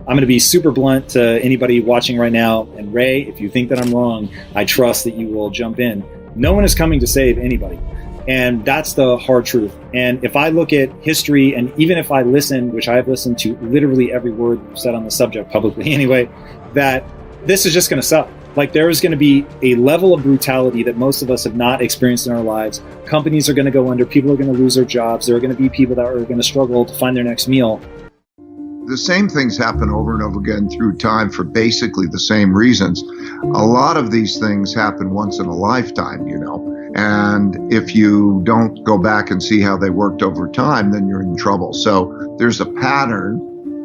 I'm going to be super blunt to anybody watching right now. And Ray, if you think that I'm wrong, I trust that you will jump in. No one is coming to save anybody. And that's the hard truth. And if I look at history, and even if I listen, which I have listened to literally every word said on the subject publicly anyway, that this is just going to suck. Like, there is going to be a level of brutality that most of us have not experienced in our lives. Companies are going to go under. People are going to lose their jobs. There are going to be people that are going to struggle to find their next meal. The same things happen over and over again through time for basically the same reasons. A lot of these things happen once in a lifetime, and if you don't go back and see how they worked over time, then you're in trouble. So there's a pattern.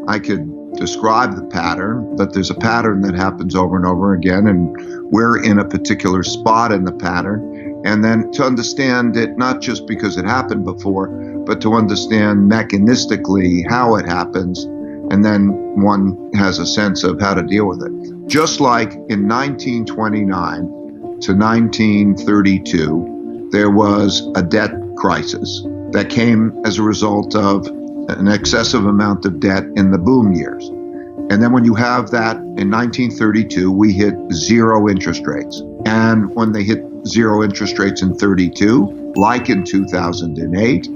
I could describe the pattern, but there's a pattern that happens over and over again, and we're in a particular spot in the pattern. And then to understand it, not just because it happened before, but to understand mechanistically how it happens, and then one has a sense of how to deal with it. Just like in 1929 to 1932, there was a debt crisis that came as a result of an excessive amount of debt in the boom years. And then when you have that in 1932, we hit zero interest rates. And when they hit zero interest rates in 32, like in 2008,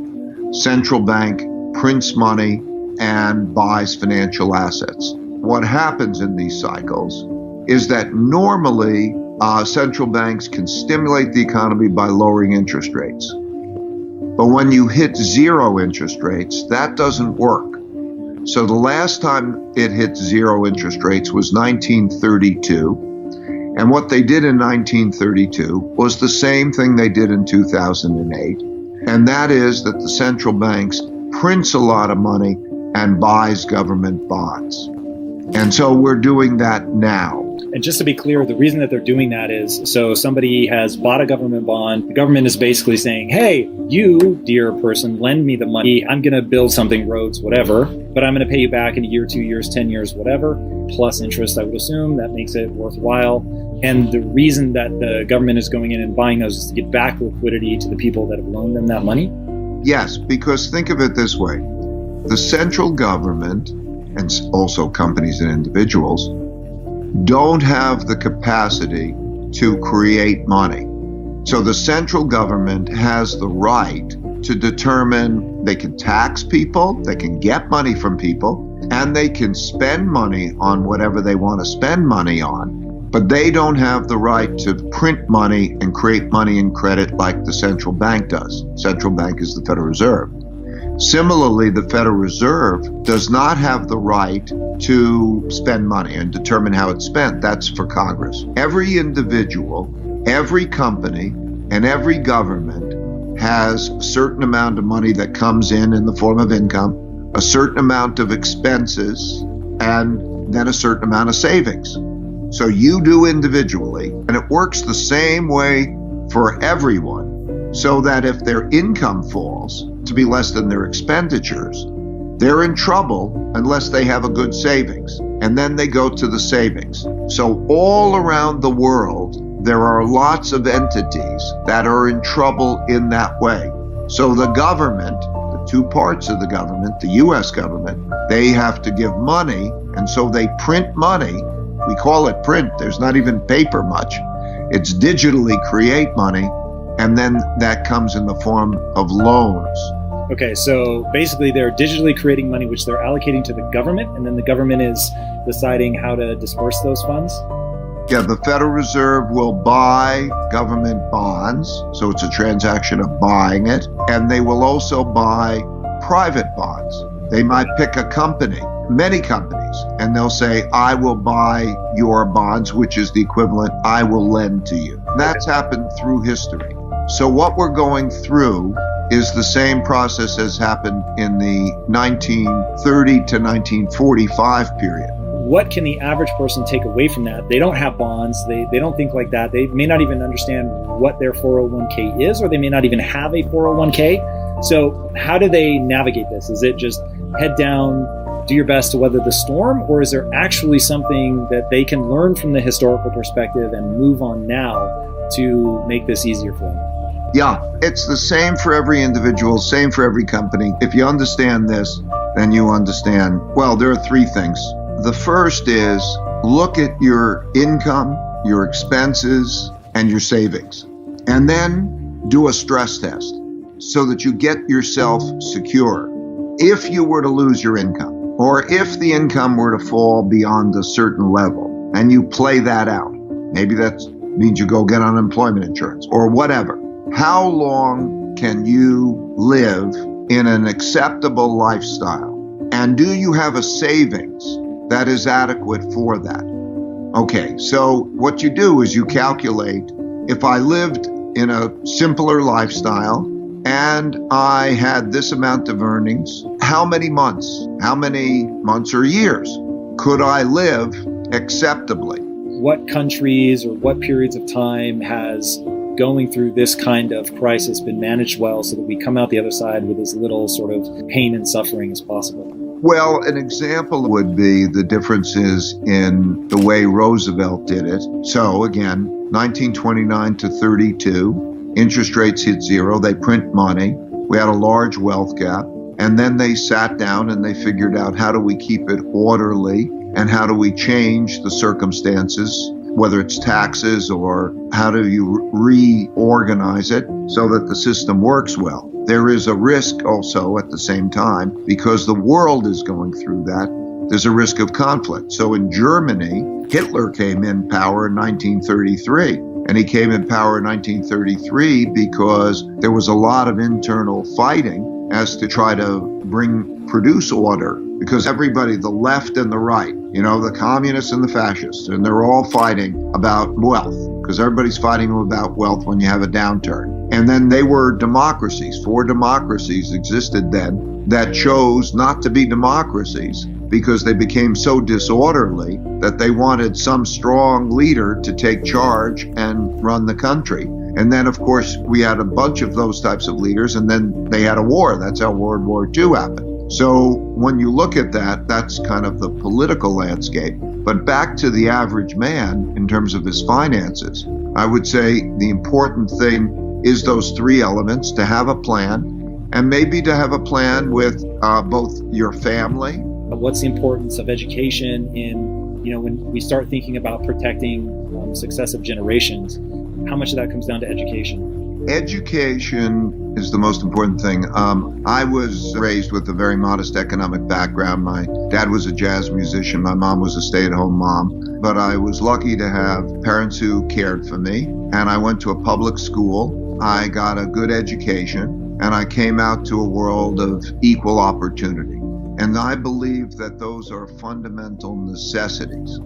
central bank prints money and buys financial assets. What happens in these cycles is that normally central banks can stimulate the economy by lowering interest rates. But when you hit zero interest rates, that doesn't work. So the last time it hit zero interest rates was 1932. And what they did in 1932 was the same thing they did in 2008. And that is that the central banks prints a lot of money and buys government bonds. And so we're doing that now. And just to be clear, the reason that they're doing that is, so somebody has bought a government bond. The government is basically saying, hey, you, dear person, lend me the money. I'm going to build something, roads, whatever, but I'm going to pay you back in a year, 2 years, 10 years, whatever, plus interest, I would assume. That makes it worthwhile. And the reason that the government is going in and buying those is to get back liquidity to the people that have loaned them that money? Yes, because think of it this way. The central government, and also companies and individuals, don't have the capacity to create money. So the central government has the right to determine they can tax people, they can get money from people, and they can spend money on whatever they want to spend money on. But they don't have the right to print money and create money and credit like the central bank does. Central bank is the Federal Reserve. Similarly, the Federal Reserve does not have the right to spend money and determine how it's spent. That's for Congress. Every individual, every company, and every government has a certain amount of money that comes in the form of income, a certain amount of expenses, and then a certain amount of savings. So you do individually, and it works the same way for everyone, so that if their income falls to be less than their expenditures, they're in trouble unless they have a good savings. And then they go to the savings. So all around the world, there are lots of entities that are in trouble in that way. So the government, the two parts of the government, the U.S. government, they have to give money, and so they print money. We call it print. There's not even paper much. It's digitally create money, and then that comes in the form of loans. Okay, so basically they're digitally creating money, which they're allocating to the government, and then the government is deciding how to disperse those funds? Yeah, the Federal Reserve will buy government bonds, so it's a transaction of buying it, and they will also buy private bonds. They might pick a company, many companies, and they'll say, I will buy your bonds, which is the equivalent, I will lend to you. That's happened through history. So what we're going through is the same process as happened in the 1930 to 1945 period. What can the average person take away from that? They don't have bonds. They don't think like that. They may not even understand what their 401k is, or they may not even have a 401k. So how do they navigate this? Is it just head down, do your best to weather the storm, or is there actually something that they can learn from the historical perspective and move on now to make this easier for them? Yeah, it's the same for every individual, same for every company. If you understand this, then you understand, well, there are three things. The first is look at your income, your expenses, and your savings, and then do a stress test so that you get yourself secure. If you were to lose your income, or if the income were to fall beyond a certain level, and you play that out, maybe that means you go get unemployment insurance or whatever. How long can you live in an acceptable lifestyle? And do you have a savings that is adequate for that? Okay, so what you do is you calculate, if I lived in a simpler lifestyle and I had this amount of earnings, how many months or years could I live acceptably? What countries or what periods of time has going through this kind of crisis been managed well so that we come out the other side with as little sort of pain and suffering as possible? Well, an example would be the differences in the way Roosevelt did it. So again, 1929 to 32, interest rates hit zero, they print money, we had a large wealth gap, and then they sat down and they figured out, how do we keep it orderly and how do we change the circumstances, whether it's taxes or how do you reorganize it so that the system works well. There is a risk also at the same time, because the world is going through that, there's a risk of conflict. So in Germany, Hitler came in power in 1933. And he came in power in 1933 because there was a lot of internal fighting as to try to produce order, because everybody, the left and the right, the communists and the fascists, and they're all fighting about wealth, because everybody's fighting about wealth when you have a downturn. And then they were democracies. 4 democracies existed then that chose not to be democracies because they became so disorderly that they wanted some strong leader to take charge and run the country. And then, of course, we had a bunch of those types of leaders, and then they had a war. That's how World War II happened. So when you look at that, that's kind of the political landscape. But back to the average man in terms of his finances, I would say the important thing is those 3 elements: to have a plan, and maybe to have a plan with both your family. What's the importance of education in, when we start thinking about protecting successive generations? How much of that comes down to education? Education is the most important thing. I was raised with a very modest economic background. My dad was a jazz musician. My mom was a stay-at-home mom. But I was lucky to have parents who cared for me. And I went to a public school. I got a good education. And I came out to a world of equal opportunity. And I believe that those are fundamental necessities.